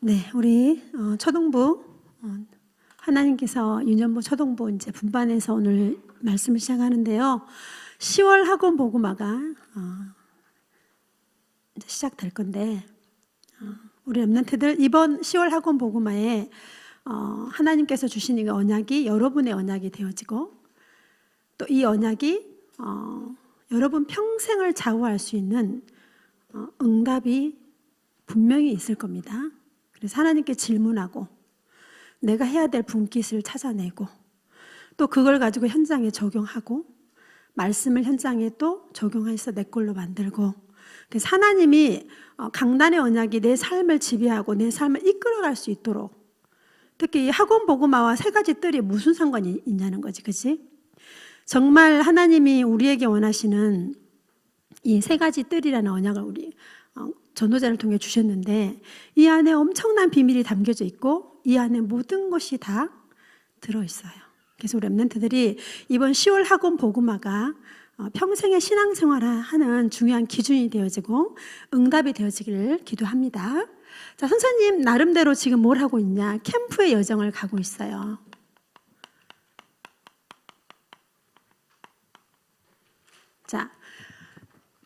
네, 우리 초동부 하나님께서 유년부 초동부 이제 분반해서 오늘 말씀을 시작하는데요. 10월 학원 복음화가 이제 시작될 건데 우리 렘넌트들 이번 10월 학원 복음화에 하나님께서 주신 이 언약이 여러분의 언약이 되어지고 또 이 언약이 여러분 평생을 좌우할 수 있는 응답이 분명히 있을 겁니다. 그래서 하나님께 질문하고 내가 해야 될 분깃을 찾아내고 또 그걸 가지고 현장에 적용하고 말씀을 현장에 또 적용해서 내 걸로 만들고, 그래서 하나님이 강단의 언약이 내 삶을 지배하고 내 삶을 이끌어갈 수 있도록, 특히 이 학원 복음화와 세 가지 뜰이 무슨 상관이 있냐는 거지, 그렇지? 정말 하나님이 우리에게 원하시는 이 세 가지 뜰이라는 언약을 우리 전도자를 통해 주셨는데 이 안에 엄청난 비밀이 담겨져 있고 이 안에 모든 것이 다 들어있어요. 그래서 우리 렘넌트들이 이번 10월 학원 복음화가 평생의 신앙생활을 하는 중요한 기준이 되어지고 응답이 되어지기를 기도합니다. 자, 선생님 나름대로 지금 뭘 하고 있냐? 캠프의 여정을 가고 있어요. 자,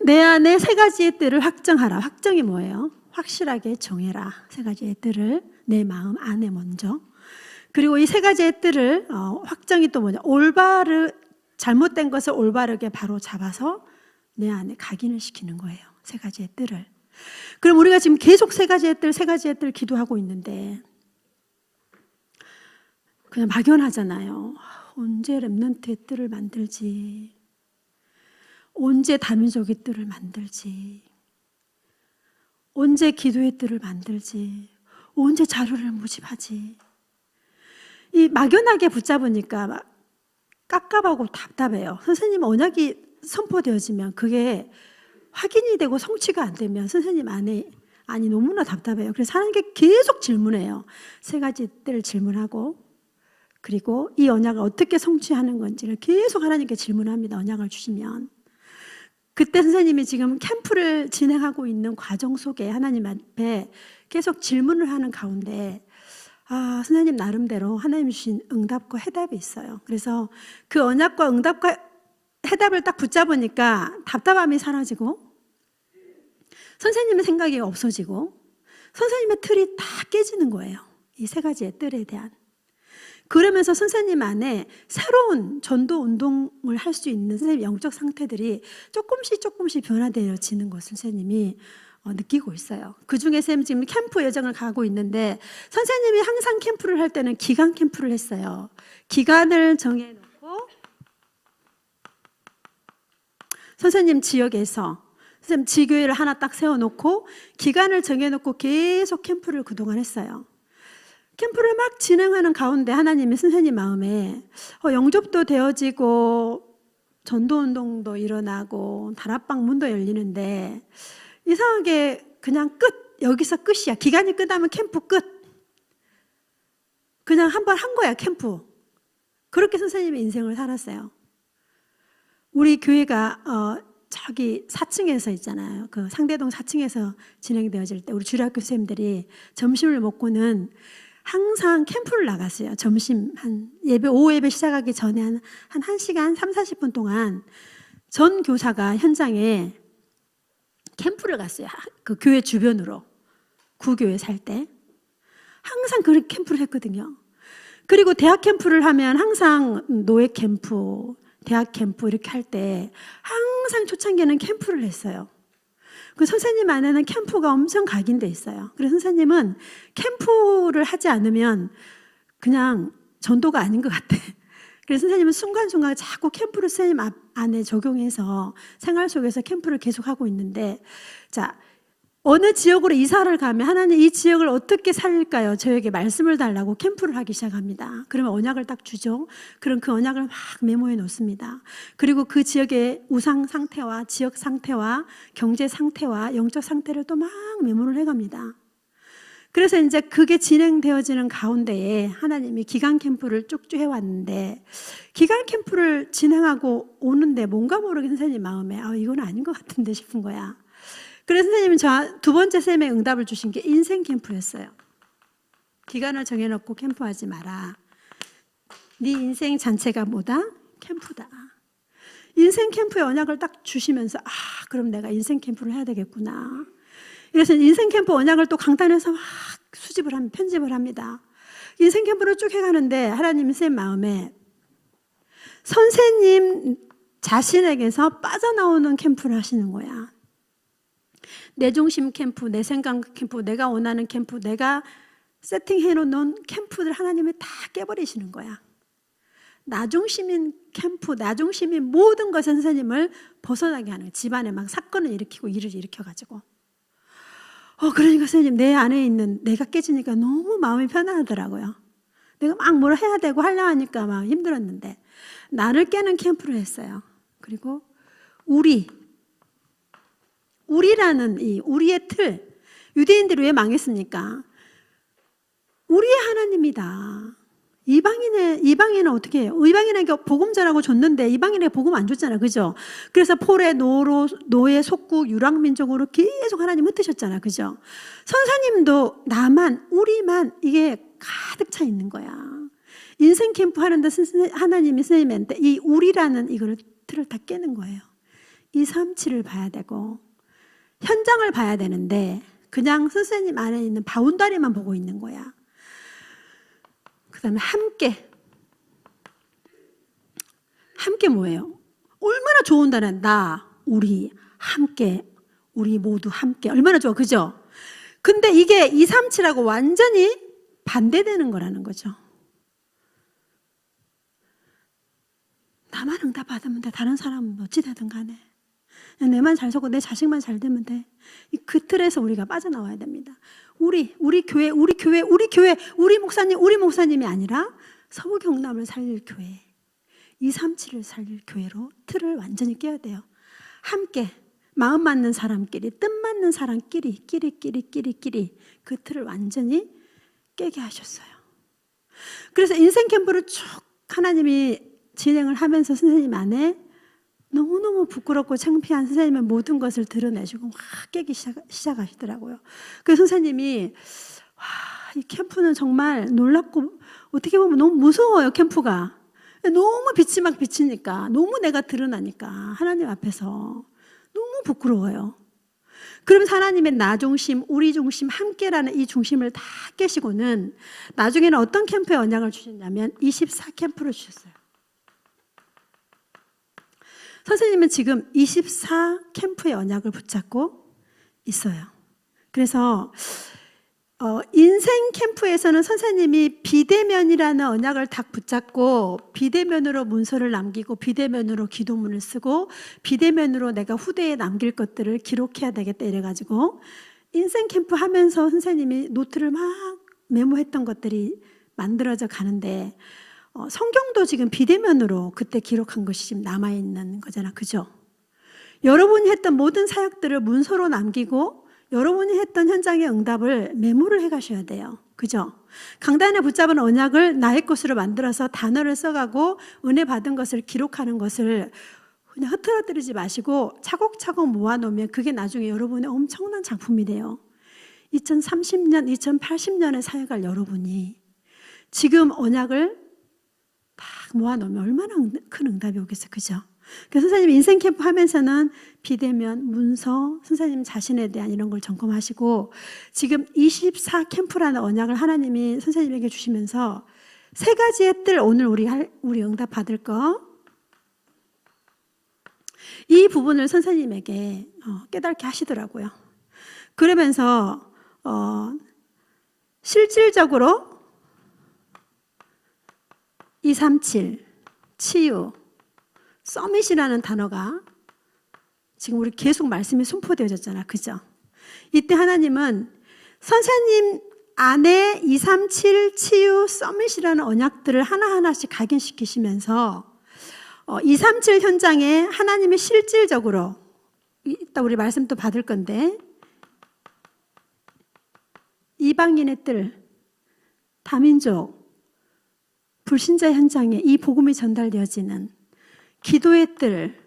내 안에 세 가지의 뜰을 확정하라. 확정이 뭐예요? 확실하게 정해라. 세 가지의 뜰을 내 마음 안에 먼저. 그리고 이 세 가지의 뜰을 확정이 또 뭐냐? 잘못된 것을 올바르게 바로 잡아서 내 안에 각인을 시키는 거예요. 세 가지의 뜰을. 그럼 우리가 지금 계속 세 가지의 뜰 기도하고 있는데 그냥 막연하잖아요. 언제 렘넌트의 뜰을 만들지? 언제 다민족의 뜰을 만들지? 언제 기도의 뜰을 만들지? 언제 자료를 모집하지? 이 막연하게 붙잡으니까 막 깝깝하고 답답해요. 선생님 언약이 선포되어지면 그게 확인이 되고 성취가 안 되면 선생님 안에 너무나 답답해요. 그래서 하나님께 계속 질문해요. 세 가지 뜰을 질문하고 그리고 이 언약을 어떻게 성취하는 건지를 계속 하나님께 질문합니다. 언약을 주시면. 그때 선생님이 지금 캠프를 진행하고 있는 과정 속에 하나님 앞에 계속 질문을 하는 가운데 선생님 나름대로 하나님 주신 응답과 해답이 있어요. 그래서 그 언약과 응답과 해답을 딱 붙잡으니까 답답함이 사라지고 선생님의 생각이 없어지고 선생님의 틀이 다 깨지는 거예요. 이 세 가지의 뜰에 대한. 그러면서 선생님 안에 새로운 전도 운동을 할 수 있는 선생님 영적 상태들이 조금씩 변화되어지는 것을 선생님이 느끼고 있어요. 그 중에 선생님 지금 캠프 여정을 가고 있는데 선생님이 항상 캠프를 할 때는 기간 캠프를 했어요. 기간을 정해놓고 선생님 지역에서 선생님 지교회를 하나 딱 세워놓고 기간을 정해놓고 계속 캠프를 그동안 했어요. 캠프를 막 진행하는 가운데 하나님이 선생님 마음에 영접도 되어지고 전도운동도 일어나고 다락방 문도 열리는데 이상하게 그냥 여기서 끝이야. 기간이 끝나면 캠프 끝. 그냥 한 번 한 거야, 캠프. 그렇게 선생님의 인생을 살았어요. 우리 교회가 저기 4층에서 있잖아요. 그 상대동 4층에서 진행되어질 때 우리 주일학교 선생님들이 점심을 먹고는 항상 캠프를 나갔어요. 점심 오후 예배 시작하기 전에 한 1시간 30-40분 동안 전 교사가 현장에 캠프를 갔어요. 그 교회 주변으로. 구교회 살 때. 항상 그렇게 캠프를 했거든요. 그리고 대학 캠프를 하면 항상 노예 캠프, 대학 캠프 이렇게 할 때 항상 초창기에는 캠프를 했어요. 그 선생님 안에는 캠프가 엄청 각인돼 있어요. 그래서 선생님은 캠프를 하지 않으면 그냥 전도가 아닌 것 같아. 그래서 선생님은 순간순간 자꾸 캠프를 선생님 안에 적용해서 생활 속에서 캠프를 계속하고 있는데, 자, 어느 지역으로 이사를 가면 하나님 이 지역을 어떻게 살릴까요? 저에게 말씀을 달라고 캠프를 하기 시작합니다. 그러면 언약을 딱 주죠. 그럼 그 언약을 막 메모해 놓습니다. 그리고 그 지역의 우상 상태와 지역 상태와 경제 상태와 영적 상태를 또 막 메모를 해갑니다. 그래서 이제 그게 진행되어지는 가운데에 하나님이 기간 캠프를 쭉쭉 해왔는데 기간 캠프를 진행하고 오는데 뭔가 모르게 선생님 마음에 이건 아닌 것 같은데 싶은 거야. 그래서 선생님은 두 번째 쌤의 응답을 주신 게 인생 캠프였어요. 기간을 정해놓고 캠프하지 마라. 네 인생 전체가 뭐다? 캠프다. 인생 캠프의 언약을 딱 주시면서 그럼 내가 인생 캠프를 해야 되겠구나. 그래서 인생 캠프 언약을 또 강단에서 막 수집을 합니다. 편집을 합니다. 인생 캠프를 쭉 해가는데 하나님이 선생님 마음에 선생님 자신에게서 빠져나오는 캠프를 하시는 거야. 내 중심 캠프, 내 생각 캠프, 내가 원하는 캠프, 내가 세팅해놓은 캠프들 하나님이 다 깨버리시는 거야. 나 중심인 캠프, 나 중심인 모든 것을 선생님을 벗어나게 하는 거야. 집안에 막 사건을 일으키고 일을 일으켜가지고. 그러니까 선생님 내 안에 있는 내가 깨지니까 너무 마음이 편안하더라고요. 내가 막 뭐라 해야 되고 하려 하니까 막 힘들었는데 나를 깨는 캠프를 했어요. 그리고 우리라는 이 우리의 틀, 유대인들이 왜 망했습니까? 우리의 하나님이다. 이방인은 어떻게 해요? 이방인에게 복음 전하고 줬는데 이방인에게 복음 안 줬잖아. 그죠? 그래서 폴의 노예, 속국, 유랑민족으로 계속 하나님 흩으셨잖아. 그죠? 선사님도 나만, 우리만 이게 가득 차 있는 거야. 인생 캠프 하는데 하나님이 선생님한테 이 우리라는 이걸 틀을 다 깨는 거예요. 237을 봐야 되고 현장을 봐야 되는데 그냥 선생님 안에 있는 바운다리만 보고 있는 거야. 그 다음에 함께 뭐예요? 얼마나 좋은 단어야. 나, 우리, 함께, 우리 모두 함께. 얼마나 좋아. 그죠? 근데 이게 237하고 완전히 반대되는 거라는 거죠. 나만 응답 받으면 돼. 다른 사람은 어찌 되든 간에. 내만 잘 서고 내 자식만 잘 되면 돼. 그 틀에서 우리가 빠져나와야 됩니다. 우리 교회, 우리 목사님이 아니라 서부 경남을 살릴 교회, 237을 살릴 교회로 틀을 완전히 깨야 돼요. 함께 마음 맞는 사람끼리, 뜻 맞는 사람끼리, 끼리 그 틀을 완전히 깨게 하셨어요. 그래서 인생 캠프를 쭉 하나님이 진행을 하면서 선생님 안에 너무너무 부끄럽고 창피한 선생님의 모든 것을 드러내시고 막 깨기 시작하시더라고요. 그래서 선생님이 이 캠프는 정말 놀랍고 어떻게 보면 너무 무서워요. 캠프가 너무 빛이 막 비치니까, 너무 내가 드러나니까 하나님 앞에서 너무 부끄러워요. 그러면서 하나님의 나 중심, 우리 중심, 함께라는 이 중심을 다 깨시고는 나중에는 어떤 캠프의 언약을 주셨냐면 24캠프를 주셨어요. 선생님은 지금 24캠프의 언약을 붙잡고 있어요. 그래서 인생 캠프에서는 선생님이 비대면이라는 언약을 딱 붙잡고 비대면으로 문서를 남기고 비대면으로 기도문을 쓰고 비대면으로 내가 후대에 남길 것들을 기록해야 되겠다 이래가지고 인생 캠프 하면서 선생님이 노트를 막 메모했던 것들이 만들어져 가는데 성경도 지금 비대면으로 그때 기록한 것이 지금 남아있는 거잖아. 그죠? 여러분이 했던 모든 사역들을 문서로 남기고 여러분이 했던 현장의 응답을 메모를 해 가셔야 돼요. 그죠? 강단에 붙잡은 언약을 나의 것으로 만들어서 단어를 써가고 은혜 받은 것을 기록하는 것을 그냥 흐트러뜨리지 마시고 차곡차곡 모아놓으면 그게 나중에 여러분의 엄청난 작품이 돼요. 2030년, 2080년에 사역할 여러분이 지금 언약을 딱 모아놓으면 얼마나 큰 응답이 오겠어요. 그죠? 그래서 선생님 인생 캠프 하면서는 비대면, 문서, 선생님 자신에 대한 이런 걸 점검하시고 지금 24캠프라는 언약을 하나님이 선생님에게 주시면서 3가지의 뜰 오늘 우리 응답 받을 거 이 부분을 선생님에게 깨닫게 하시더라고요. 그러면서 실질적으로 237 치유 서밋이라는 단어가 지금 우리 계속 말씀이 선포되어졌잖아. 그죠? 이때 하나님은 선생님 안에 237 치유 서밋이라는 언약들을 하나하나씩 각인시키시면서 237 현장에 하나님이 실질적으로 이따 우리 말씀 또 받을 건데 이방인의 뜰, 다민족, 불신자 현장에 이 복음이 전달되어지는 기도의 뜰,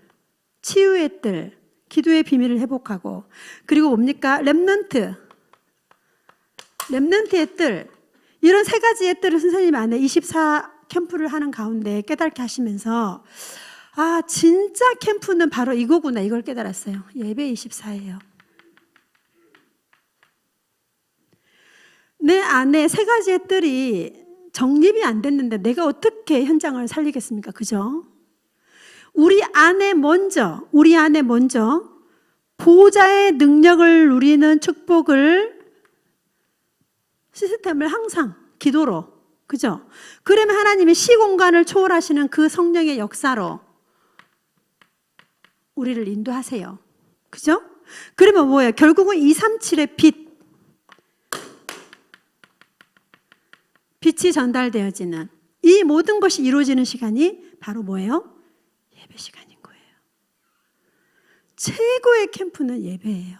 치유의 뜰, 기도의 비밀을 회복하고 그리고 뭡니까? 렘넌트의 뜰, 이런 세 가지의 뜰을 선생님 안에 24 캠프를 하는 가운데 깨닫게 하시면서 진짜 캠프는 바로 이거구나, 이걸 깨달았어요. 예배 24예요. 내 안에 세 가지의 뜰이 정립이 안 됐는데 내가 어떻게 현장을 살리겠습니까? 그죠? 우리 안에 먼저 보좌의 능력을 누리는 축복을 시스템을 항상 기도로, 그죠? 그러면 하나님이 시공간을 초월하시는 그 성령의 역사로 우리를 인도하세요. 그죠? 그러면 뭐예요? 결국은 237의 빛이 전달되어지는 이 모든 것이 이루어지는 시간이 바로 뭐예요? 예배 시간인 거예요. 최고의 캠프는 예배예요.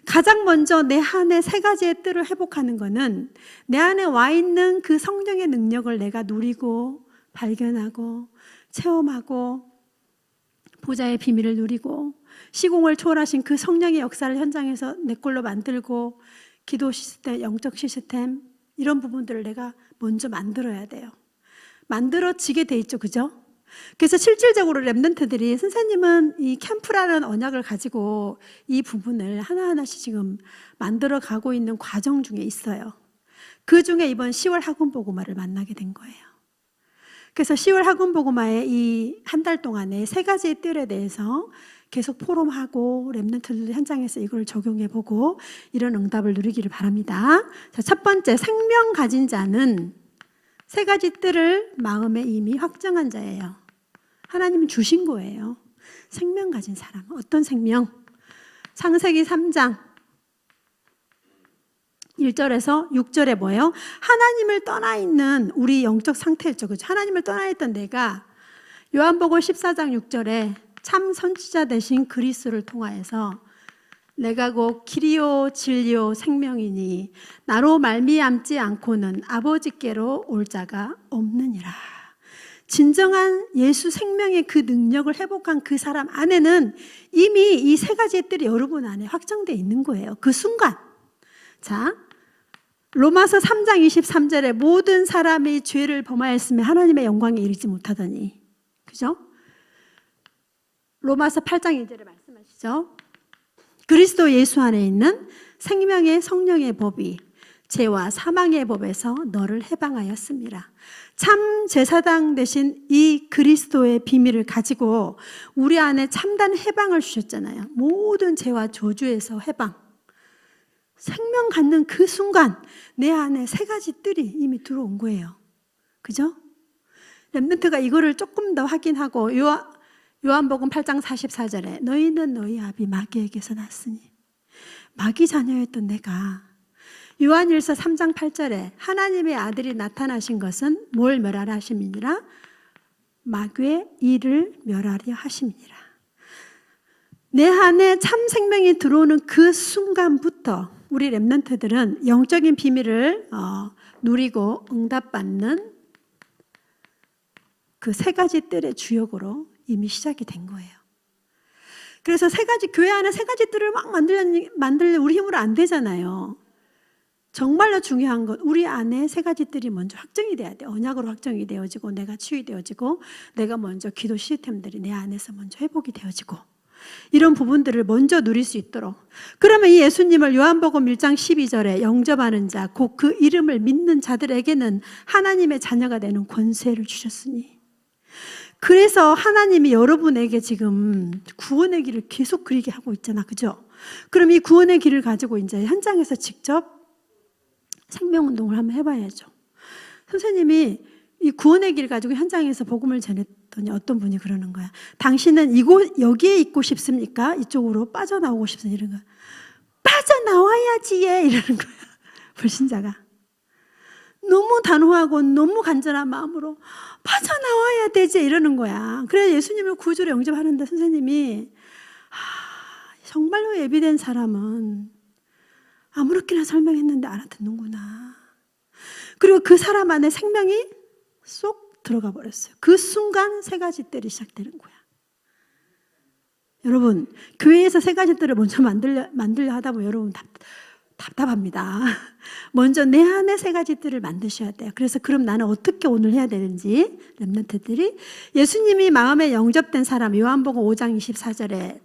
가장 먼저 내 안에 세 가지의 뜰을 회복하는 것은 내 안에 와 있는 그 성령의 능력을 내가 누리고 발견하고 체험하고 보좌의 비밀을 누리고 시공을 초월하신 그 성령의 역사를 현장에서 내 걸로 만들고 기도 시스템, 영적 시스템 이런 부분들을 내가 먼저 만들어야 돼요. 만들어지게 돼 있죠. 그죠? 그래서 실질적으로 랩런트들이 선생님은 이 캠프라는 언약을 가지고 이 부분을 하나하나씩 지금 만들어 가고 있는 과정 중에 있어요. 그 중에 이번 10월 학원보고마를 만나게 된 거예요. 그래서 10월 학원보고마의 이 한 달 동안에 세 가지의 뜰에 대해서 계속 포럼하고 랩런트들 현장에서 이걸 적용해보고 이런 응답을 누리기를 바랍니다. 자, 첫 번째, 생명 가진 자는 세 가지 뜰을 마음에 이미 확정한 자예요. 하나님은 주신 거예요. 생명 가진 사람. 어떤 생명? 창세기 3장 1절에서 6절에 뭐예요? 하나님을 떠나 있는 우리 영적 상태였죠. 그렇죠? 하나님을 떠나 있던 내가 요한복음 14장 6절에 참 선지자 되신 그리스도를 통하여서 내가 곧 길이요 진리요 생명이니 나로 말미암지 않고는 아버지께로 올 자가 없느니라. 진정한 예수 생명의 그 능력을 회복한 그 사람 안에는 이미 이 세 가지의 뜰이 여러분 안에 확정되어 있는 거예요. 그 순간. 자, 로마서 3장 23절에 모든 사람이 죄를 범하였으며 하나님의 영광에 이르지 못하더니, 그죠? 로마서 8장 2절에 말씀하시죠. 그리스도 예수 안에 있는 생명의 성령의 법이 죄와 사망의 법에서 너를 해방하였습니다. 참 제사장 되신 이 그리스도의 비밀을 가지고 우리 안에 참된 해방을 주셨잖아요. 모든 죄와 저주에서 해방. 생명 갖는 그 순간 내 안에 세 가지 뜰이 이미 들어온 거예요. 그죠? 렘넌트가 이거를 조금 더 확인하고 요한복음 8장 44절에 너희는 너희 아비 마귀에게서 났으니 마귀 자녀였던 내가 요한일서 3장 8절에 하나님의 아들이 나타나신 것은 뭘 멸하려 하심이니라? 마귀의 일을 멸하려 하심이니라. 내 안에 참 생명이 들어오는 그 순간부터 우리 렘넌트들은 영적인 비밀을 누리고 응답받는 그 세 가지 뜰의 주역으로 이미 시작이 된 거예요. 그래서 세 가지, 교회 안에 세 가지 뜰을 막 만들려 우리 힘으로 안 되잖아요. 정말로 중요한 건 우리 안에 세 가지 뜰이 먼저 확정이 돼야 돼요. 언약으로 확정이 되어지고 내가 치유되어지고 내가 먼저 기도 시스템들이 내 안에서 먼저 회복이 되어지고 이런 부분들을 먼저 누릴 수 있도록. 그러면 이 예수님을 요한복음 1장 12절에 영접하는 자, 곧 그 이름을 믿는 자들에게는 하나님의 자녀가 되는 권세를 주셨으니, 그래서 하나님이 여러분에게 지금 구원의 길을 계속 그리게 하고 있잖아. 그죠? 그럼 이 구원의 길을 가지고 이제 현장에서 직접 생명운동을 한번 해봐야죠. 선생님이 이 구원의 길 가지고 현장에서 복음을 전했더니 어떤 분이 그러는 거야. 당신은 여기에 있고 싶습니까? 이쪽으로 빠져나오고 싶습니까? 이런 거야. 빠져나와야지 얘 이러는 거야. 불신자가. 너무 단호하고 너무 간절한 마음으로 빠져나와야 되지 이러는 거야. 그래서 예수님을 구주로 영접하는데 선생님이 정말로 예비된 사람은 아무렇게나 설명했는데 알아듣는구나. 그리고 그 사람 안에 생명이 쏙 들어가 버렸어요. 그 순간 세 가지 뜰이 시작되는 거야. 여러분, 교회에서 세 가지 뜰을 먼저 만들려 하다 보면 여러분 답답합니다. 먼저 내 안에 세 가지 뜰을 만드셔야 돼요. 그래서 그럼 나는 어떻게 오늘 해야 되는지 렘넌트들이 예수님이 마음에 영접된 사람 요한복음 5장 24절에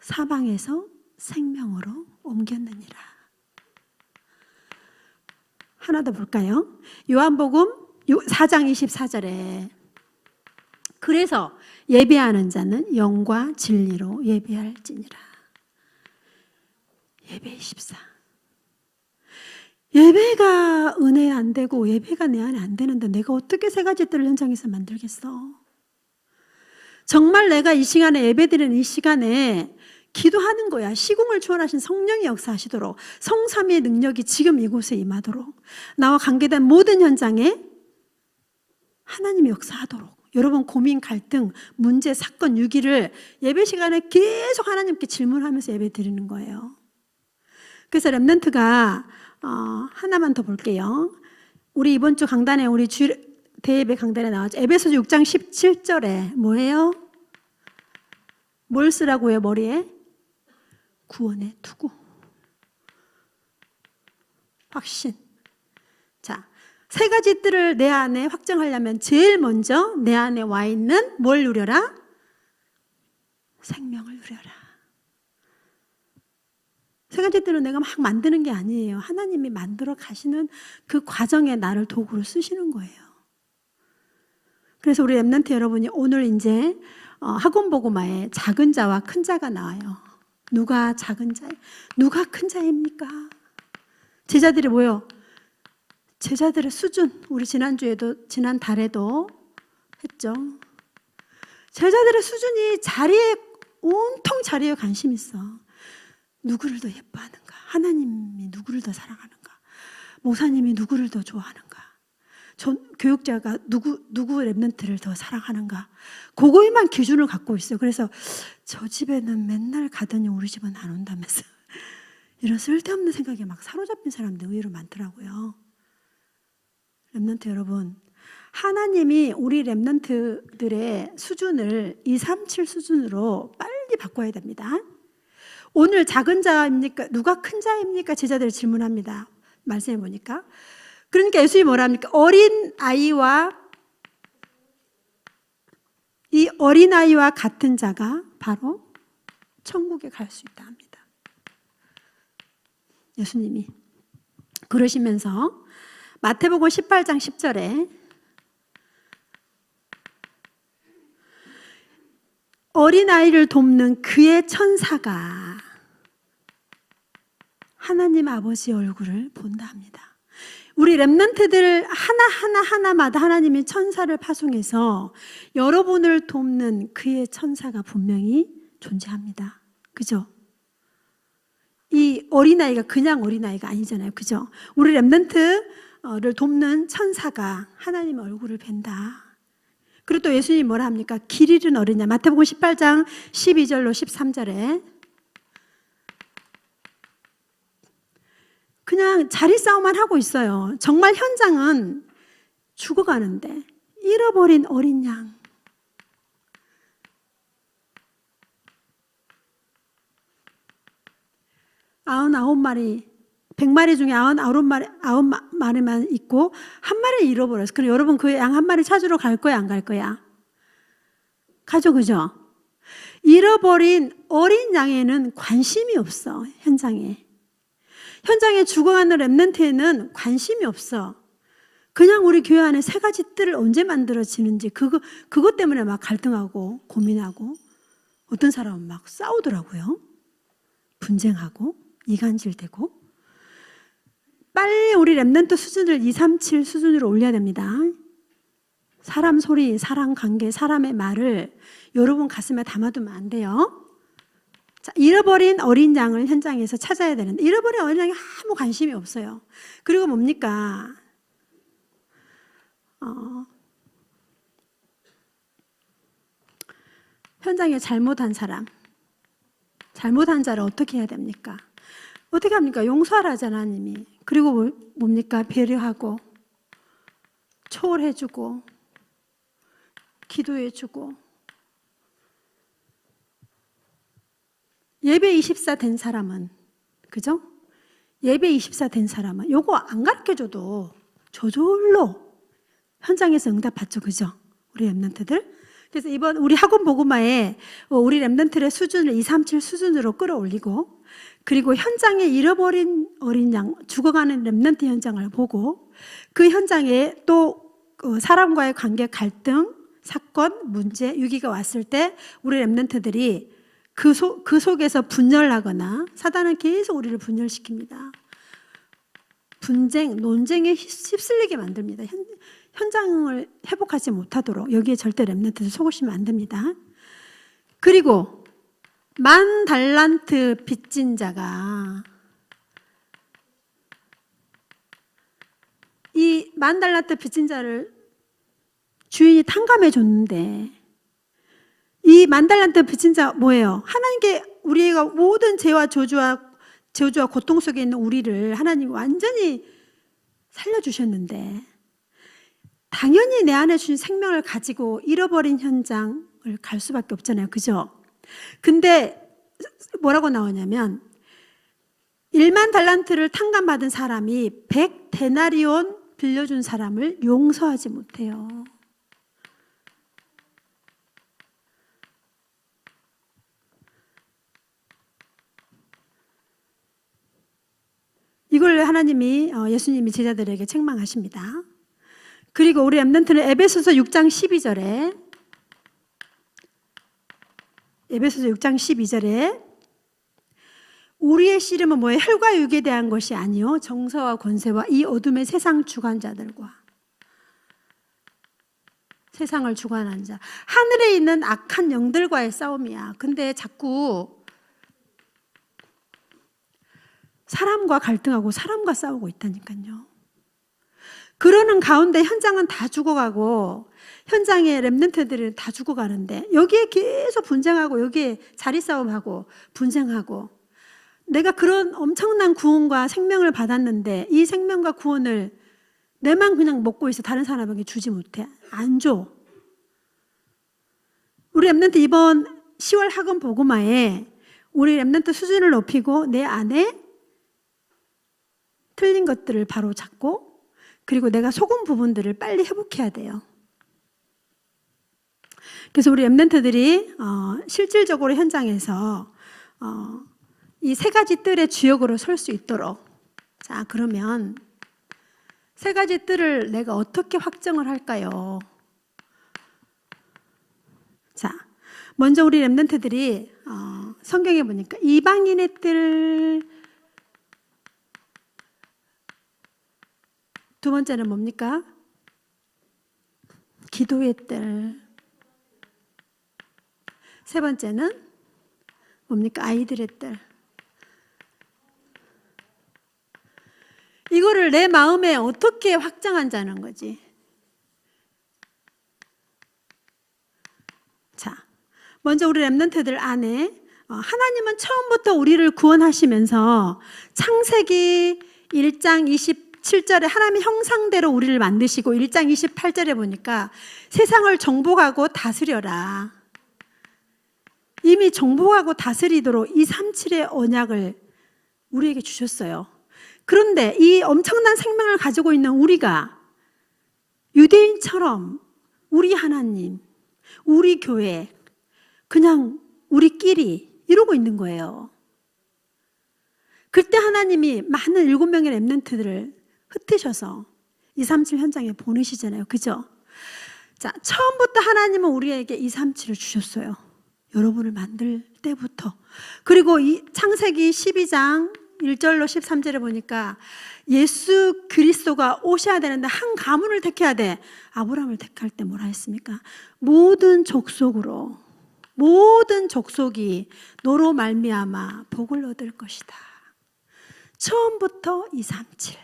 사방에서 생명으로 옮겼느니라. 하나 더 볼까요? 요한복음 4장 24절에 그래서 예배하는 자는 영과 진리로 예배할지니라. 예배 24. 예배가 은혜 안 되고 예배가 내 안에 안 되는데 내가 어떻게 세 가지 뜰을 현장에서 만들겠어? 정말 내가 이 시간에 예배드리는 이 시간에 기도하는 거야. 시공을 초월하신 성령이 역사하시도록 성삼위의 능력이 지금 이곳에 임하도록 나와 관계된 모든 현장에 하나님이 역사하도록 여러분 고민, 갈등, 문제, 사건, 유기를 예배 시간에 계속 하나님께 질문하면서 예배 드리는 거예요. 그래서 렘넌트가 하나만 더 볼게요. 우리 이번 주 강단에 우리 대예배 강단에 나왔죠. 에베소서 6장 17절에 뭐예요? 뭘 쓰라고요? 머리에? 구원의 투구. 확신. 자, 세 가지 뜰을 내 안에 확정하려면 제일 먼저 내 안에 와 있는 뭘 누려라? 생명을 누려라. 세 가지 뜰은 내가 막 만드는 게 아니에요. 하나님이 만들어 가시는 그 과정에 나를 도구로 쓰시는 거예요. 그래서 우리 렘넌트 여러분이 오늘 이제 학원 복음화에 작은 자와 큰 자가 나와요. 누가 작은 자예요? 누가 큰 자입니까? 제자들이 뭐요? 제자들의 수준, 우리 지난 달에도 했죠. 제자들의 수준이 온통 자리에 관심 있어. 누구를 더 예뻐하는가? 하나님이 누구를 더 사랑하는가? 목사님이 누구를 더 좋아하는가? 교육자가 누구 렘넌트를 더 사랑하는가? 그거에만 기준을 갖고 있어요. 그래서 저 집에는 맨날 가더니 우리 집은 안 온다면서 이런 쓸데없는 생각에 막 사로잡힌 사람들 의외로 많더라고요. 렘넌트 여러분, 하나님이 우리 렘넌트들의 수준을 237 수준으로 빨리 바꿔야 됩니다. 오늘 작은 자입니까? 누가 큰 자입니까? 제자들 질문합니다. 말씀해 보니까. 그러니까 예수님이 뭐라 합니까? 이 어린아이와 같은 자가 바로 천국에 갈 수 있다 합니다. 예수님이 그러시면서 마태복음 18장 10절에 어린아이를 돕는 그의 천사가 하나님 아버지의 얼굴을 본다 합니다. 우리 렘넌트들 하나마다 하나님이 천사를 파송해서 여러분을 돕는 그의 천사가 분명히 존재합니다. 그죠? 이 어린아이가 그냥 어린아이가 아니잖아요. 그죠? 우리 렘넌트를 돕는 천사가 하나님의 얼굴을 뵌다. 그리고 또 예수님이 뭐라 합니까? 길 잃은 어린아. 마태복음 18장 12절로 13절에 그냥 자리 싸움만 하고 있어요. 정말 현장은 죽어가는데 잃어버린 어린 양. 아흔아홉 마리, 100마리 중에 99마리만 있고 한 마리를 잃어버렸어요. 그럼 여러분 그 양 한 마리 찾으러 갈 거야, 안 갈 거야? 가죠, 그죠? 잃어버린 어린 양에는 관심이 없어, 현장에. 현장에 죽어가는 렘넌트에는 관심이 없어. 그냥 우리 교회 안에 세 가지 뜰을 언제 만들어지는지 그것 때문에 막 갈등하고 고민하고 어떤 사람은 막 싸우더라고요. 분쟁하고 이간질되고. 빨리 우리 렘넌트 수준을 237 수준으로 올려야 됩니다. 사람 소리, 사람 관계, 사람의 말을 여러분 가슴에 담아두면 안 돼요. 자, 잃어버린 어린 양을 현장에서 찾아야 되는데 잃어버린 어린 양이 아무 관심이 없어요. 그리고 뭡니까? 현장에 잘못한 자를 어떻게 해야 됩니까? 어떻게 합니까? 용서하라잖아, 하나님이. 그리고 뭡니까? 배려하고 초월해주고 기도해주고. 예배 24 된 사람은, 그죠? 예배 24 된 사람은 요거 안 가르쳐줘도 저절로 현장에서 응답받죠. 그죠? 우리 렘넌트들. 그래서 이번 우리 학원 복음화에 우리 렘넌트의 수준을 237 수준으로 끌어올리고, 그리고 현장에 잃어버린 어린 양, 죽어가는 렘넌트 현장을 보고, 그 현장에 또 사람과의 관계 갈등, 사건, 문제, 위기가 왔을 때 우리 렘넌트들이 그 속에서 분열하거나, 사단은 계속 우리를 분열시킵니다. 분쟁, 논쟁에 휩쓸리게 만듭니다. 현장을 회복하지 못하도록. 여기에 절대 렘넌트들 속으시면 안 됩니다. 그리고 10,000달란트 빚진 자가, 이 10,000달란트 빚진 자를 주인이 탕감해 줬는데, 이 10,000달란트 빚진 자 뭐예요? 하나님께 우리가 모든 죄와 저주와 고통 속에 있는 우리를 하나님이 완전히 살려주셨는데, 당연히 내 안에 주신 생명을 가지고 잃어버린 현장을 갈 수밖에 없잖아요. 그죠? 근데 뭐라고 나오냐면 10,000달란트를 탕감받은 사람이 100데나리온 빌려준 사람을 용서하지 못해요. 이걸 하나님이 예수님이 제자들에게 책망하십니다. 그리고 우리 렘넌트는 에베소서 6장 12절에 우리의 씨름은 뭐예요? 혈과 육에 대한 것이 아니요 정사와 권세와 이 어둠의 세상 주관자들과, 세상을 주관하는 자, 하늘에 있는 악한 영들과의 싸움이야. 근데 자꾸 사람과 갈등하고 사람과 싸우고 있다니까요. 그러는 가운데 현장은 다 죽어가고, 현장의 렘넌트들은 다 죽어가는데 여기에 계속 분쟁하고, 여기에 자리싸움하고 분쟁하고, 내가 그런 엄청난 구원과 생명을 받았는데 이 생명과 구원을 내만 그냥 먹고 있어. 다른 사람에게 주지 못해. 안 줘. 우리 렘넌트 이번 10월 학원 복음화에 우리 렘넌트 수준을 높이고 내 안에 틀린 것들을 바로 잡고, 그리고 내가 속은 부분들을 빨리 회복해야 돼요. 그래서 우리 렘넌트들이 실질적으로 현장에서 이 세 가지 뜰의 주역으로 설 수 있도록, 자, 그러면 세 가지 뜰을 내가 어떻게 확정을 할까요? 자, 먼저 우리 렘넌트들이 성경에 보니까 이방인의 뜰, 두 번째는 뭡니까? 기도의 뜰. 세 번째는 뭡니까? 아이들의 뜰. 이거를 내 마음에 어떻게 확장한다는 거지. 자, 먼저 우리 렘넌트들 안에 하나님은 처음부터 우리를 구원하시면서 창세기 1장 27절에 하나님의 형상대로 우리를 만드시고, 1장 28절에 보니까 세상을 정복하고 다스려라. 이미 정복하고 다스리도록 237의 언약을 우리에게 주셨어요. 그런데 이 엄청난 생명을 가지고 있는 우리가 유대인처럼 우리 하나님, 우리 교회, 그냥 우리끼리 이러고 있는 거예요. 그때 하나님이 많은 7명의 렘넌트들을 흩으셔서 237 현장에 보내시잖아요. 그죠? 자, 처음부터 하나님은 우리에게 237을 주셨어요. 여러분을 만들 때부터. 그리고 이 창세기 12장 1절로 13절에 보니까 예수 그리스도가 오셔야 되는데 한 가문을 택해야 돼. 아브라함을 택할 때 뭐라 했습니까? 모든 족속으로, 모든 족속이 너로 말미암아 복을 얻을 것이다. 처음부터 237.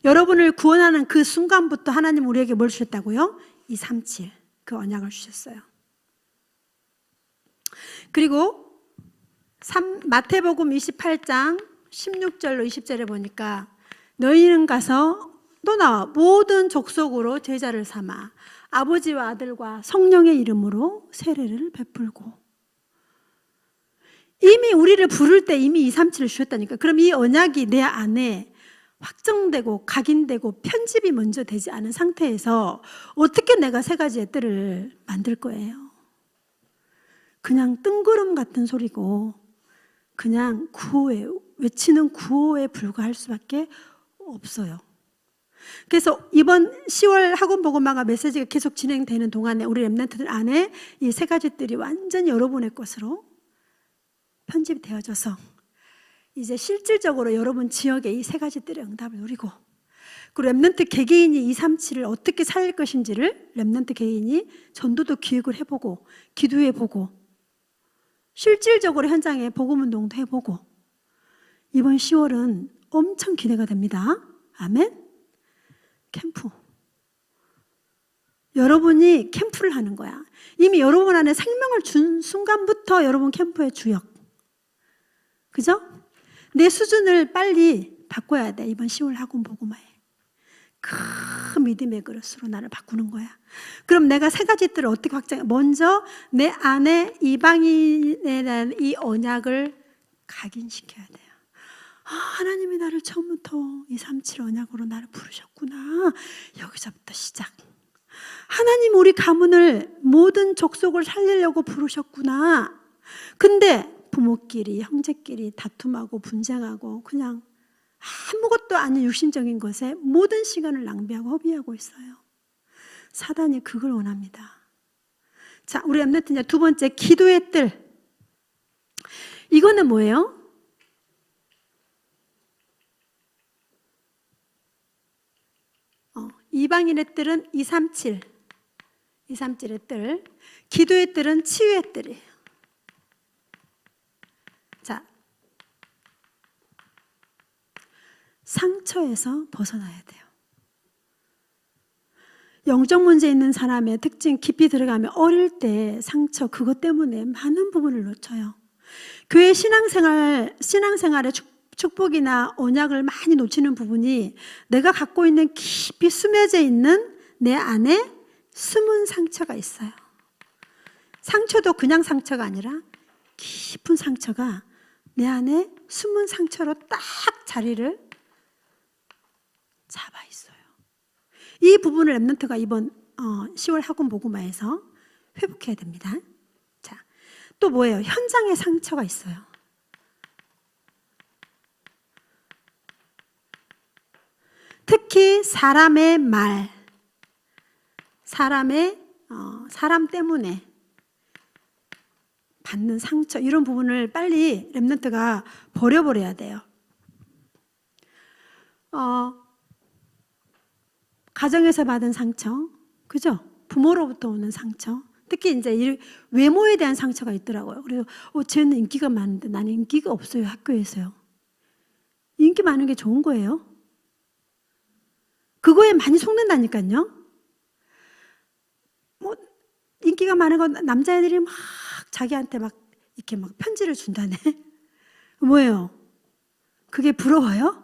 여러분을 구원하는 그 순간부터 하나님 우리에게 뭘 주셨다고요? 237. 그 언약을 주셨어요. 그리고 마태복음 28장 16절로 20절에 보니까 너희는 가서 또 나와 모든 족속으로 제자를 삼아 아버지와 아들과 성령의 이름으로 세례를 베풀고, 이미 우리를 부를 때 이미 237을 주셨다니까. 그럼 이 언약이 내 안에 확정되고 각인되고 편집이 먼저 되지 않은 상태에서 어떻게 내가 세 가지의 뜰을 만들 거예요? 그냥 뜬구름 같은 소리고 그냥 구호에 외치는 구호에 불과할 수밖에 없어요. 그래서 이번 10월 학원 복음화가 메시지가 계속 진행되는 동안에 우리 렘넌트들 안에 이 세 가지 뜰이 완전히 여러분의 것으로 편집되어져서 이제 실질적으로 여러분 지역에 이 세 가지 뜰의 응답을 누리고, 그리고 렘넌트 개개인이 237을 어떻게 살릴 것인지를 렘넌트 개인이 전도도 기획을 해보고 기도해보고 실질적으로 현장에 복음운동도 해보고, 이번 10월은 엄청 기대가 됩니다. 아멘. 캠프. 여러분이 캠프를 하는 거야. 이미 여러분 안에 생명을 준 순간부터 여러분 캠프의 주역. 그죠? 내 수준을 빨리 바꿔야 돼. 이번 10월 학원 복음화에. 큰 믿음의 그릇으로 나를 바꾸는 거야. 그럼 내가 세 가지 뜰을 어떻게 확장해? 먼저 내 안에 이방인에 대한 이 언약을 각인시켜야 돼요. 하나님이 나를 처음부터 237 언약으로 나를 부르셨구나. 여기서부터 시작. 하나님 우리 가문을 모든 족속을 살리려고 부르셨구나. 근데 부모끼리 형제끼리 다툼하고 분쟁하고 그냥 아무것도 아닌 육신적인 것에 모든 시간을 낭비하고 허비하고 있어요. 사단이 그걸 원합니다. 자, 우리 렘넌트 이제 두 번째 기도의 뜰. 이거는 뭐예요? 이방인의 뜰은 237의 뜰. 기도의 뜰은 치유의 뜰이에요. 자, 상처에서 벗어나야 돼요. 영적 문제 있는 사람의 특징 깊이 들어가면 어릴 때 상처 그것 때문에 많은 부분을 놓쳐요. 교회 신앙생활의 축복이나 언약을 많이 놓치는 부분이 내가 갖고 있는 깊이 숨겨져 있는 내 안에 숨은 상처가 있어요. 상처도 그냥 상처가 아니라 깊은 상처가 내 안에 숨은 상처로 딱 자리를 잡아 있어요. 이 부분을 렘넌트가 이번 10월 학원 복음화에서 회복해야 됩니다. 자, 또 뭐예요? 현장에 상처가 있어요. 특히 사람의 말, 사람 때문에 받는 상처, 이런 부분을 빨리 렘넌트가 버려버려야 돼요. 가정에서 받은 상처, 그죠? 부모로부터 오는 상처, 특히 이제 외모에 대한 상처가 있더라고요. 그래서 쟤는 인기가 많은데 나는 인기가 없어요, 학교에서요. 인기 많은 게 좋은 거예요? 그거에 많이 속는다니까요. 인기가 많은 건 남자애들이 막 자기한테 막 이렇게 막 편지를 준다네. 뭐예요? 그게 부러워요?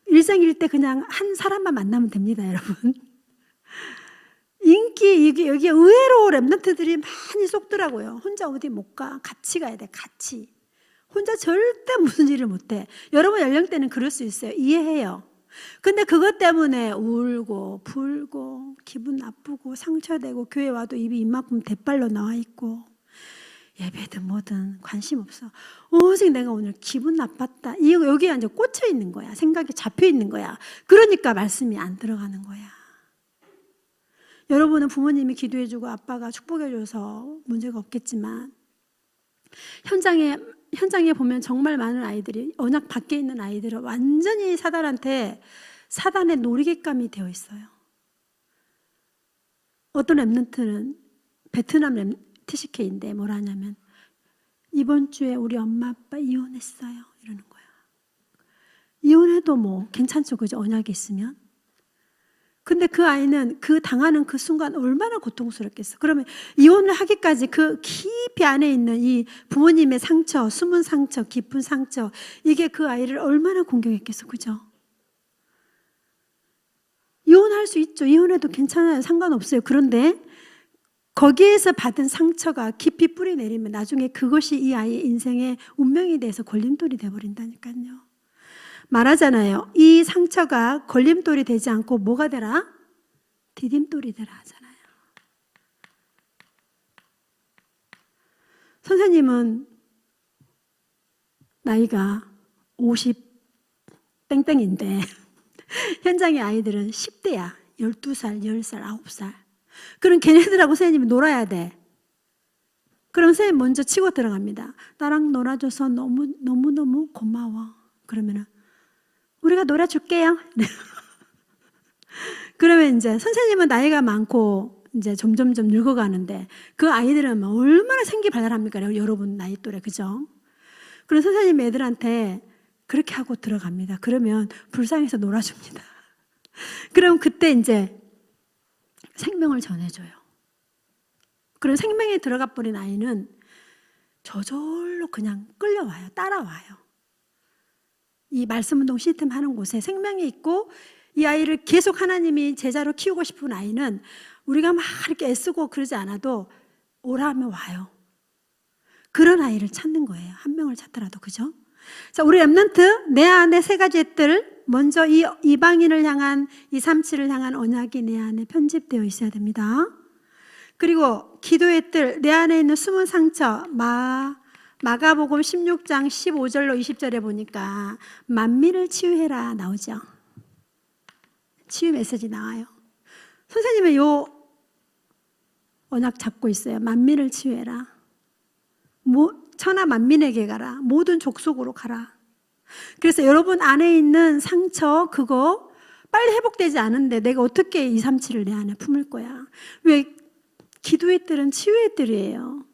일생일 때 그냥 한 사람만 만나면 됩니다, 여러분. 인기, 여기 의외로 렘넌트들이 많이 속더라고요. 혼자 어디 못 가. 같이 가야 돼, 같이. 혼자 절대 무슨 일을 못 해. 여러분 연령대는 그럴 수 있어요. 이해해요. 근데 그것 때문에 울고 불고 기분 나쁘고 상처되고 교회 와도 입이 이만큼 대빨로 나와 있고 예배든 뭐든 관심 없어. 오직 내가 오늘 기분 나빴다. 여기에 이제 꽂혀 있는 거야. 생각이 잡혀 있는 거야. 그러니까 말씀이 안 들어가는 거야. 여러분은 부모님이 기도해주고 아빠가 축복해줘서 문제가 없겠지만 현장에 보면 정말 많은 아이들이 언약 밖에 있는 아이들은 완전히 사단의 놀이개감이 되어 있어요. 어떤 렘넌트는 베트남 TCK인데 뭐라 하냐면 이번 주에 우리 엄마 아빠 이혼했어요 이러는 거야. 이혼해도 뭐 괜찮죠, 그죠? 언약이 있으면. 근데 그 아이는 그 당하는 그 순간 얼마나 고통스럽겠어. 그러면 이혼을 하기까지 그 깊이 안에 있는 이 부모님의 상처, 숨은 상처, 깊은 상처, 이게 그 아이를 얼마나 공격했겠어, 그죠? 이혼할 수 있죠. 이혼해도 괜찮아요. 상관없어요. 그런데 거기에서 받은 상처가 깊이 뿌리 내리면 나중에 그것이 이 아이의 인생의 운명에 대해서 걸림돌이 되어버린다니까요. 말하잖아요. 이 상처가 걸림돌이 되지 않고 뭐가 되라? 디딤돌이 되라 하잖아요. 선생님은 나이가 50 땡땡인데 현장의 아이들은 10대야. 12살, 10살, 9살. 그럼 걔네들하고 선생님이 놀아야 돼. 그럼 선생님 먼저 치고 들어갑니다. 나랑 놀아줘서 너무너무 고마워. 그러면은 우리가 놀아줄게요. 그러면 이제 선생님은 나이가 많고 이제 점점점 늙어가는데 그 아이들은 얼마나 생기발랄합니까? 여러분 나이 또래, 그죠? 그럼 선생님 애들한테 그렇게 하고 들어갑니다. 그러면 불쌍해서 놀아줍니다. 그럼 그때 이제 생명을 전해줘요. 그럼 생명에 들어가 버린 아이는 저절로 그냥 끌려와요. 따라와요. 이 말씀운동 시스템 하는 곳에 생명이 있고 이 아이를 계속 하나님이 제자로 키우고 싶은 아이는 우리가 막 이렇게 애쓰고 그러지 않아도 오라 하면 와요. 그런 아이를 찾는 거예요. 한 명을 찾더라도, 그죠? 자, 우리 렘넌트 내 안에 세 가지의 뜰, 먼저 이 이방인을 향한, 237을 향한 언약이 내 안에 편집되어 있어야 됩니다. 그리고 기도의 뜰, 내 안에 있는 숨은 상처, 마가복음 16장 15절로 20절에 보니까 만민을 치유해라 나오죠. 치유 메시지 나와요. 선생님은 요 언약 잡고 있어요. 만민을 치유해라. 천하 만민에게 가라. 모든 족속으로 가라. 그래서 여러분 안에 있는 상처 그거 빨리 회복되지 않은데 내가 어떻게 237을 내 안에 품을 거야. 왜? 기도의 뜰은 치유의 뜰이에요.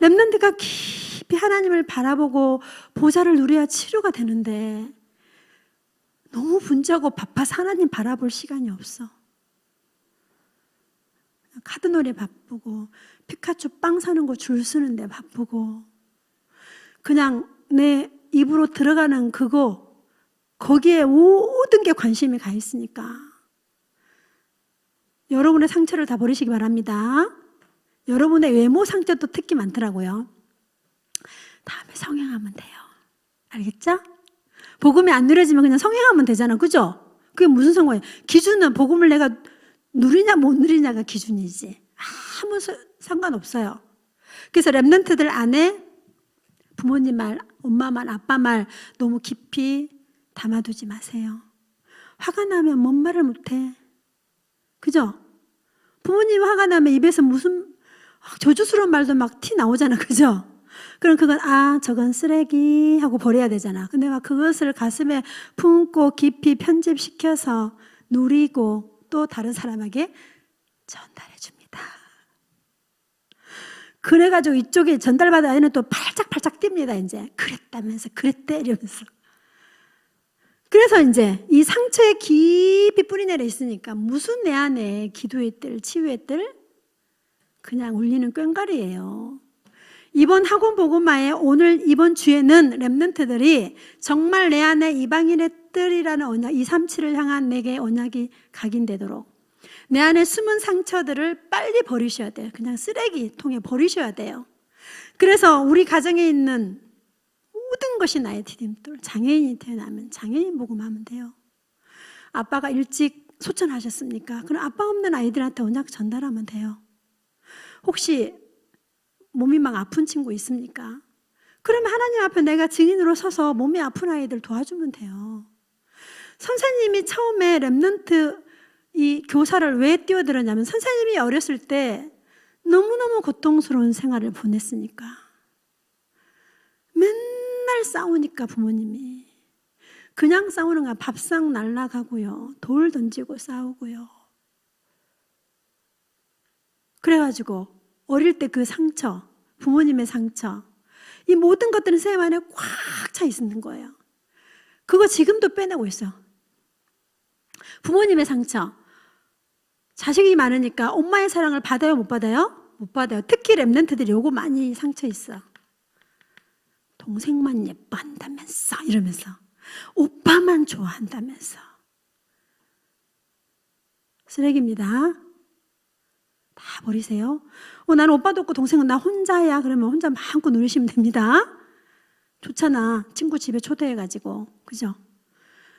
렘넌트가 깊이 하나님을 바라보고 보좌를 누려야 치료가 되는데 너무 분주하고 바빠서 하나님 바라볼 시간이 없어. 카드놀이 바쁘고 피카츄 빵 사는 거 줄 서는데 바쁘고 그냥 내 입으로 들어가는 그거 거기에 모든 게 관심이 가 있으니까 여러분의 상처를 다 버리시기 바랍니다. 여러분의 외모 상처도 특히 많더라고요. 다음에 성형하면 돼요. 알겠죠? 복음이 안 누려지면 그냥 성형하면 되잖아. 그죠? 그게 무슨 상관이에요? 기준은 복음을 내가 누리냐 못 누리냐가 기준이지. 아무 상관없어요. 그래서 렘넌트들 안에 부모님 말, 엄마 말, 아빠 말 너무 깊이 담아두지 마세요. 화가 나면 뭔 말을 못해. 그죠? 부모님 화가 나면 입에서 무슨 저주스러운 말도 막 티 나오잖아. 그죠? 그럼 그건 저건 쓰레기 하고 버려야 되잖아. 근데 막 그것을 가슴에 품고 깊이 편집시켜서 누리고 또 다른 사람에게 전달해 줍니다. 그래가지고 이쪽에 전달받은 아이는 또 팔짝팔짝 뜁니다. 이제 그랬다면서 그랬대 이러면서. 그래서 이제 이 상처에 깊이 뿌리내려 있으니까 무슨 내 안에 기도의 뜰, 치유의 뜰 그냥 울리는 꽹과리예요. 이번 학원 복음화에 오늘 이번 주에는 렘넌트들이 정말 내 안에 이방인의 뜰이라는 언약, 237을 향한 내게 언약이 각인되도록 내 안에 숨은 상처들을 빨리 버리셔야 돼요. 그냥 쓰레기통에 버리셔야 돼요. 그래서 우리 가정에 있는 모든 것이 나의 디딤돌. 장애인이 태어나면 장애인 복음하면 돼요. 아빠가 일찍 소천하셨습니까? 그럼 아빠 없는 아이들한테 언약 전달하면 돼요. 혹시 몸이 막 아픈 친구 있습니까? 그러면 하나님 앞에 내가 증인으로 서서 몸이 아픈 아이들 도와주면 돼요. 선생님이 처음에 렘넌트 이 교사를 왜 뛰어들었냐면 선생님이 어렸을 때 너무너무 고통스러운 생활을 보냈으니까. 맨날 싸우니까 부모님이. 그냥 싸우는 거 밥상 날라가고요. 돌 던지고 싸우고요. 그래가지고 어릴 때 그 상처, 부모님의 상처, 이 모든 것들은 선생님 안에 꽉 차 있는 거예요. 그거 지금도 빼내고 있어. 부모님의 상처. 자식이 많으니까 엄마의 사랑을 받아요, 못 받아요? 못 받아요. 특히 렘넌트들이 요거 많이 상처 있어. 동생만 예뻐한다면서 이러면서 오빠만 좋아한다면서 쓰레기입니다. 다 버리세요. 나는 오빠도 없고 동생은 나 혼자야. 그러면 혼자 마음껏 누리시면 됩니다. 좋잖아. 친구 집에 초대해가지고. 그죠?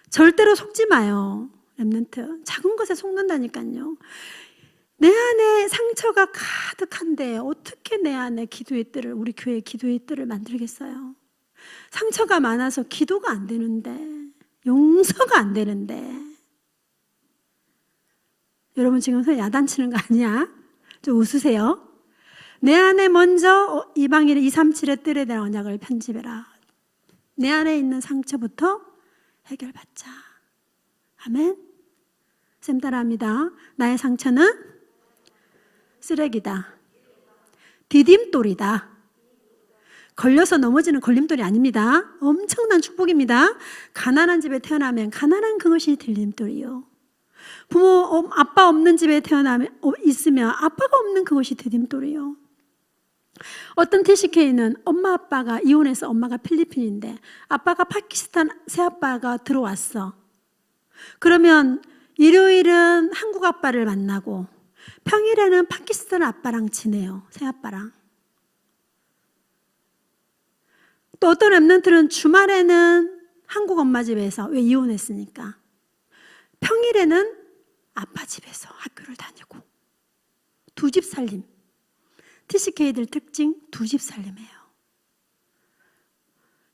절대로 속지 마요. 렘넌트. 작은 것에 속는다니까요. 내 안에 상처가 가득한데 어떻게 내 안에 기도의 뜰을, 우리 교회 기도의 뜰을 만들겠어요? 상처가 많아서 기도가 안 되는데, 용서가 안 되는데. 여러분 지금 야단치는 거 아니야? 좀 웃으세요. 내 안에 먼저 이방인의 237의 뜰에 대한 언약을 편집해라. 내 안에 있는 상처부터 해결받자. 아멘. 쌤 따라합니다. 나의 상처는 쓰레기다. 디딤돌이다. 걸려서 넘어지는 걸림돌이 아닙니다. 엄청난 축복입니다. 가난한 집에 태어나면 가난한 그것이 디딤돌이요. 부모, 아빠 없는 집에 태어나면 있으면 아빠가 없는 그것이 디딤돌이요. 어떤 TCK는 엄마 아빠가 이혼해서 엄마가 필리핀인데 아빠가 파키스탄 새아빠가 들어왔어. 그러면 일요일은 한국 아빠를 만나고 평일에는 파키스탄 아빠랑 지내요. 새아빠랑. 또 어떤 렘넌트는 주말에는 한국 엄마 집에서, 왜 이혼했으니까, 평일에는 아빠 집에서 학교를 다니고. 두 집 살림. TCK들 특징 두 집 살림이에요.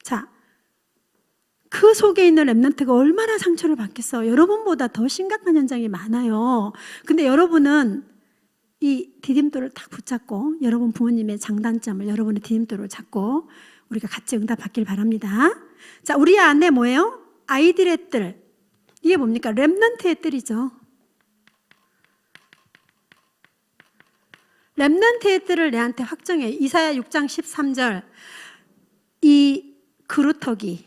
자, 그 속에 있는 렘넌트가 얼마나 상처를 받겠어. 여러분보다 더 심각한 현장이 많아요. 근데 여러분은 이 디딤돌을 딱 붙잡고, 여러분 부모님의 장단점을, 여러분의 디딤돌을 잡고 우리가 같이 응답받길 바랍니다. 자, 우리 안에 뭐예요? 아이들의 뜰. 이게 뭡니까? 렘넌트의 뜰이죠. 렘넌트의 뜰을 내한테 확정해. 이사야 6장 13절. 이 그루터기,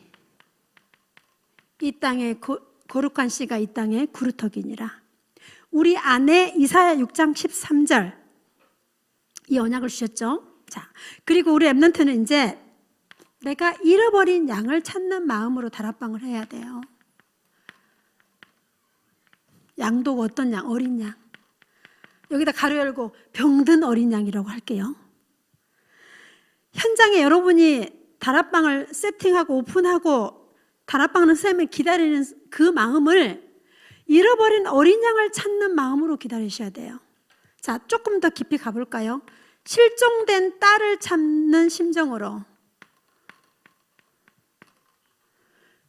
이 땅에 거룩한 씨가 이 땅에 그루터기니라. 우리 안에 이사야 6장 13절 이 언약을 주셨죠. 자, 그리고 우리 렘넌트는 이제 내가 잃어버린 양을 찾는 마음으로 다락방을 해야 돼요. 양도 어떤 양? 어린 양. 여기다 가로 열고 병든 어린 양이라고 할게요. 현장에 여러분이 다락방을 세팅하고 오픈하고 다락방은 쌤을 기다리는 그 마음을 잃어버린 어린 양을 찾는 마음으로 기다리셔야 돼요. 자, 조금 더 깊이 가볼까요? 실종된 딸을 찾는 심정으로.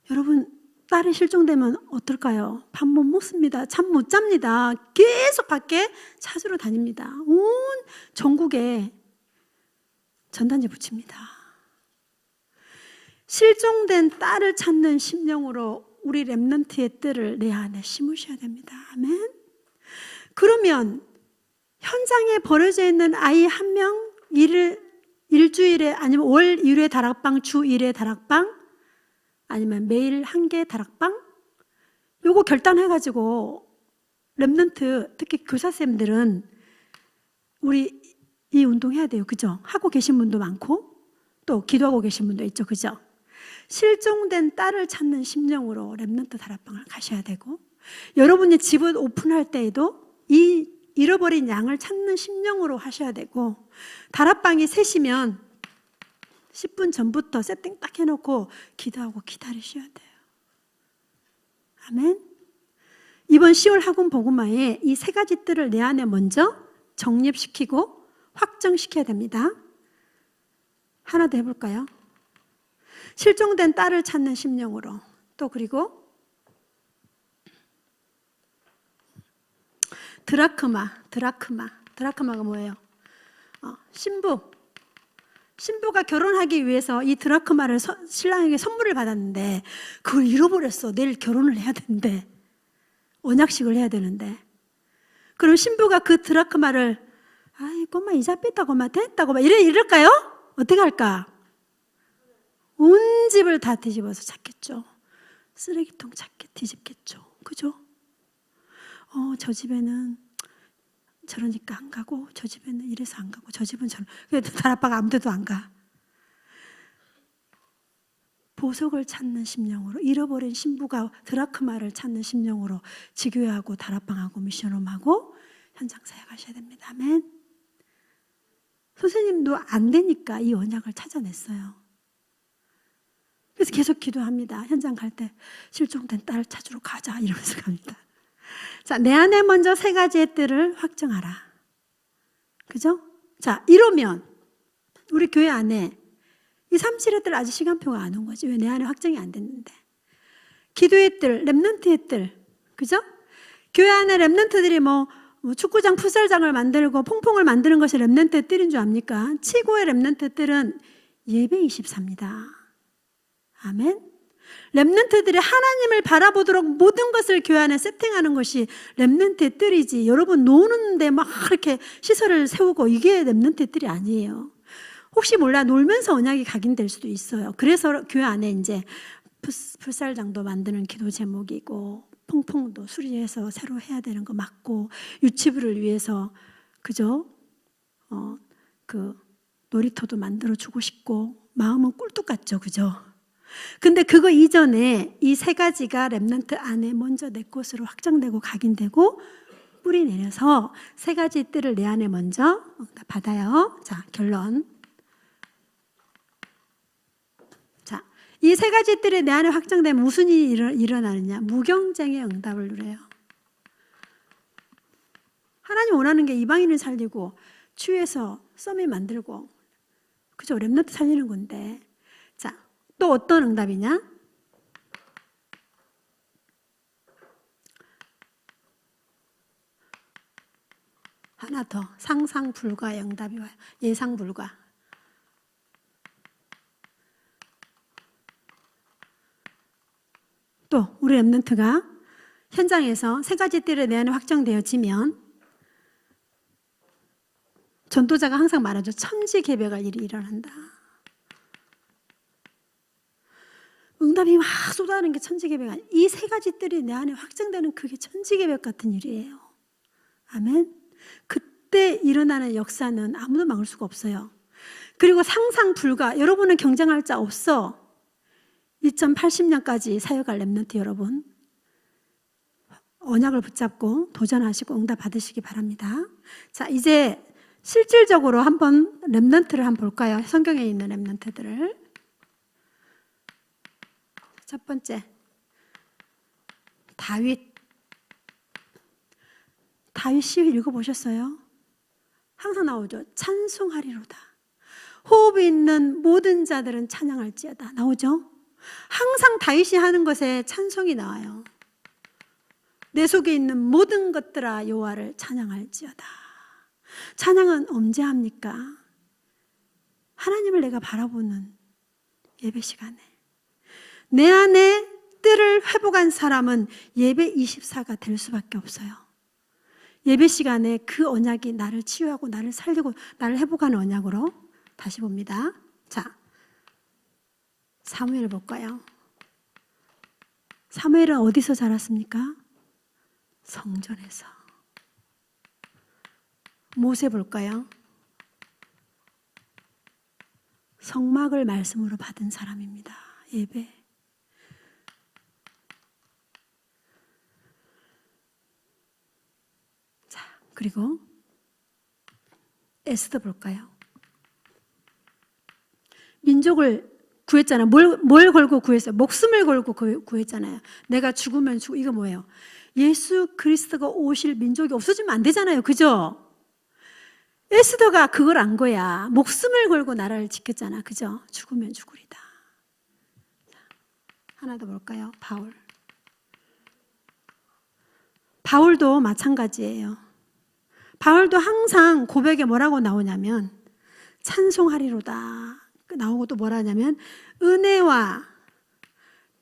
여러분, 딸이 실종되면 어떨까요? 밥 못 먹습니다. 잠 못 잡니다. 계속 밖에 찾으러 다닙니다. 온 전국에 전단지 붙입니다. 실종된 딸을 찾는 심령으로 우리 렘넌트의 뜰을 내 안에 심으셔야 됩니다. 아멘. 그러면 현장에 버려져 있는 아이 한 명, 일주일에 아니면 월 1회 다락방, 주 1회 다락방, 아니면 매일 1개 다락방, 요거 결단해가지고 렘넌트, 특히 교사쌤들은 우리 이 운동 해야 돼요. 그죠? 하고 계신 분도 많고 또 기도하고 계신 분도 있죠. 그죠? 실종된 딸을 찾는 심령으로 렘넌트 다락방을 가셔야 되고, 여러분이 집을 오픈할 때에도 이 잃어버린 양을 찾는 심령으로 하셔야 되고, 다락방이 3시면 10분 전부터 세팅 딱 해놓고 기도하고 기다리셔야 돼요. 아멘. 이번 10월 학원 복음화에 이 3가지 뜰을 내 안에 먼저 정립시키고 확정시켜야 됩니다. 하나 더 해볼까요? 실종된 딸을 찾는 심령으로. 또 그리고 드라크마가 뭐예요? 신부가 결혼하기 위해서 이 드라크마를 신랑에게 선물을 받았는데 그걸 잃어버렸어. 내일 결혼을 해야 되는데, 언약식을 해야 되는데, 그럼 신부가 그 드라크마를 아이 꼬마 이자 뺐다고 막 됐다고 막 이럴까요? 어떻게 할까? 온 집을 다 뒤집어서 찾겠죠. 쓰레기통 뒤집겠죠. 그죠? 저 집에는 저러니까 안 가고, 저 집에는 이래서 안 가고, 저 집은 저런. 그래도 다락방 아무 데도 안 가. 보석을 찾는 심령으로, 잃어버린 신부가 드라크마를 찾는 심령으로 지교회하고 다락방하고 미션홈하고 현장 사역하셔야 됩니다. 아멘. 선생님도 안 되니까 이 언약을 찾아냈어요. 그래서 계속 기도합니다. 현장 갈 때 실종된 딸 찾으러 가자 이러면서 갑니다. 자, 내 안에 먼저 세 가지의 뜰을 확정하라. 그죠? 자, 이러면 우리 교회 안에 이 37의 뜰 아직 시간표가 안 온 거지. 왜 내 안에 확정이 안 됐는데. 기도의 뜰, 렘넌트의 뜰. 그죠? 교회 안에 렘넌트들이 뭐 축구장, 풋살장을 만들고 퐁퐁을 만드는 것이 렘넌트의 뜰인 줄 압니까? 최고의 렘넌트의 뜰은 예배 24입니다. 아멘. 렘넌트들이 하나님을 바라보도록 모든 것을 교회 안에 세팅하는 것이 렘넌트의 뜰이지. 여러분 노는데 막 이렇게 시설을 세우고 이게 렘넌트의 뜰이 아니에요. 혹시 몰라 놀면서 언약이 각인될 수도 있어요. 그래서 교회 안에 이제 풋살장도 만드는 기도 제목이고 퐁퐁도 수리해서 새로 해야 되는 거 맞고 유치부를 위해서 그죠? 그 놀이터도 만들어 주고 싶고 마음은 꿀뚝 같죠, 그죠? 근데 그거 이전에 이 세 가지가 렘넌트 안에 먼저 내 것으로 확정되고 각인되고 뿌리 내려서 세 가지 뜰을 내 안에 먼저 받아요. 자, 결론. 자, 이 세 가지 뜰이 내 안에 확정되면 무슨 일이 일어나느냐? 무경쟁의 응답을 누려요. 하나님 원하는 게 이방인을 살리고 추에서 썸이 만들고 그죠? 렘넌트 살리는 건데. 자, 또 어떤 응답이냐? 하나 더. 상상 불가의 응답이 와요. 예상 불가. 또 우리 렘넌트가 현장에서 세 가지 뜰이 내 안에 확정되어지면 전도자가 항상 말하죠. 천지개벽할 일이 일어난다. 응답이 막 쏟아내는 게 천지개벽. 이 세 가지 뜰이 내 안에 확정되는 그게 천지개벽 같은 일이에요. 아멘. 그때 일어나는 역사는 아무도 막을 수가 없어요. 그리고 상상 불가. 여러분은 경쟁할 자 없어. 2080년까지 사역할 렘넌트 여러분, 언약을 붙잡고 도전하시고 응답 받으시기 바랍니다. 자, 이제 실질적으로 한번 렘넌트를 한번 볼까요? 성경에 있는 렘넌트들을. 첫 번째, 다윗 시 읽어보셨어요? 항상 나오죠. 찬송하리로다. 호흡이 있는 모든 자들은 찬양할지어다. 나오죠? 항상 다윗이 하는 것에 찬송이 나와요. 내 속에 있는 모든 것들아 여호와를 찬양할지어다. 찬양은 언제 합니까? 하나님을 내가 바라보는 예배 시간에. 내 안에 뜰을 회복한 사람은 예배 24가 될 수밖에 없어요. 예배 시간에 그 언약이 나를 치유하고 나를 살리고 나를 회복하는 언약으로 다시 봅니다. 자, 사무엘을 볼까요? 사무엘은 어디서 자랐습니까? 성전에서. 모세 볼까요? 성막을 말씀으로 받은 사람입니다. 예배. 자, 그리고 에스더 볼까요? 민족을 구했잖아요. 뭘 걸고 구했어요? 목숨을 걸고 구했잖아요. 내가 죽으면 죽고. 이거 뭐예요? 예수 그리스도가 오실 민족이 없어지면 안 되잖아요. 그죠? 에스더가 그걸 안 거야. 목숨을 걸고 나라를 지켰잖아. 그죠? 죽으면 죽으리다. 하나 더 볼까요? 바울도 마찬가지예요. 바울도 항상 고백에 뭐라고 나오냐면 찬송하리로다 나오고 또 뭐라 하냐면 은혜와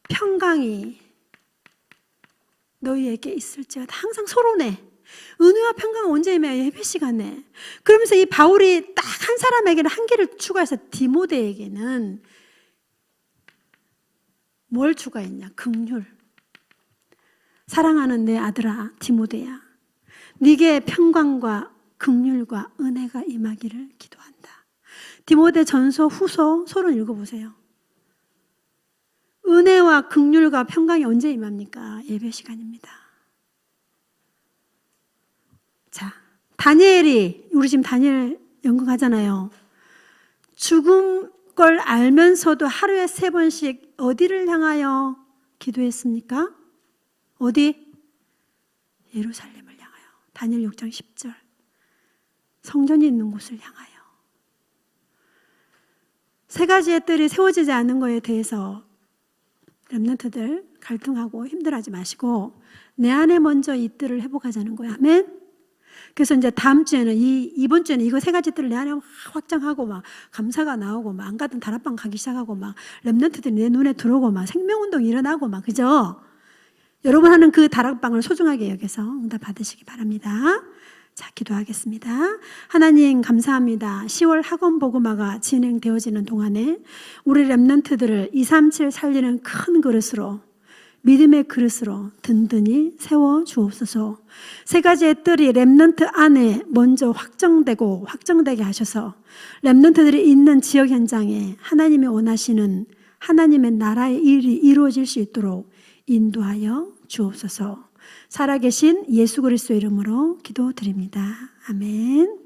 평강이 너희에게 있을지어다. 항상 서론에 은혜와 평강은 언제 임해요? 예배 시간에. 그러면서 이 바울이 딱 한 사람에게는 한 개를 추가해서 디모데에게는 뭘 추가했냐? 긍휼. 사랑하는 내 아들아 디모데야, 네게 평강과 긍휼과 은혜가 임하기를 기도한다. 디모데 전서 후서 서론 읽어보세요. 은혜와 긍휼과 평강이 언제 임합니까? 예배 시간입니다. 자, 다니엘이, 우리 지금 다니엘 연극하잖아요. 죽음 걸 알면서도 하루에 3번씩 어디를 향하여 기도했습니까? 어디? 예루살렘을 향하여. 다니엘 6장 10절. 성전이 있는 곳을 향하여. 3가지의 뜰이 세워지지 않는 것에 대해서 렘넌트들 갈등하고 힘들어하지 마시고 내 안에 먼저 이 뜰을 회복하자는 거야. 아멘? 그래서 이제 다음 주에는 이번 주에는 이거 3가지 뜰을 내 안에 확장하고 막 감사가 나오고 막 안 가던 다락방 가기 시작하고 막 렘넌트들이 내 눈에 들어오고 막 생명운동이 일어나고 막 그죠? 여러분 하는 그 다락방을 소중하게 여겨서 응답 받으시기 바랍니다. 자, 기도하겠습니다. 하나님 감사합니다. 10월 학원 보고마가 진행되어지는 동안에 우리 렘넌트들을 237 살리는 큰 그릇으로 믿음의 그릇으로 든든히 세워 주옵소서. 3가지의 뜰이 렘넌트 안에 먼저 확정되게 하셔서 렘넌트들이 있는 지역 현장에 하나님이 원하시는 하나님의 나라의 일이 이루어질 수 있도록 인도하여 주옵소서. 살아계신 예수 그리스도 이름으로 기도드립니다. 아멘.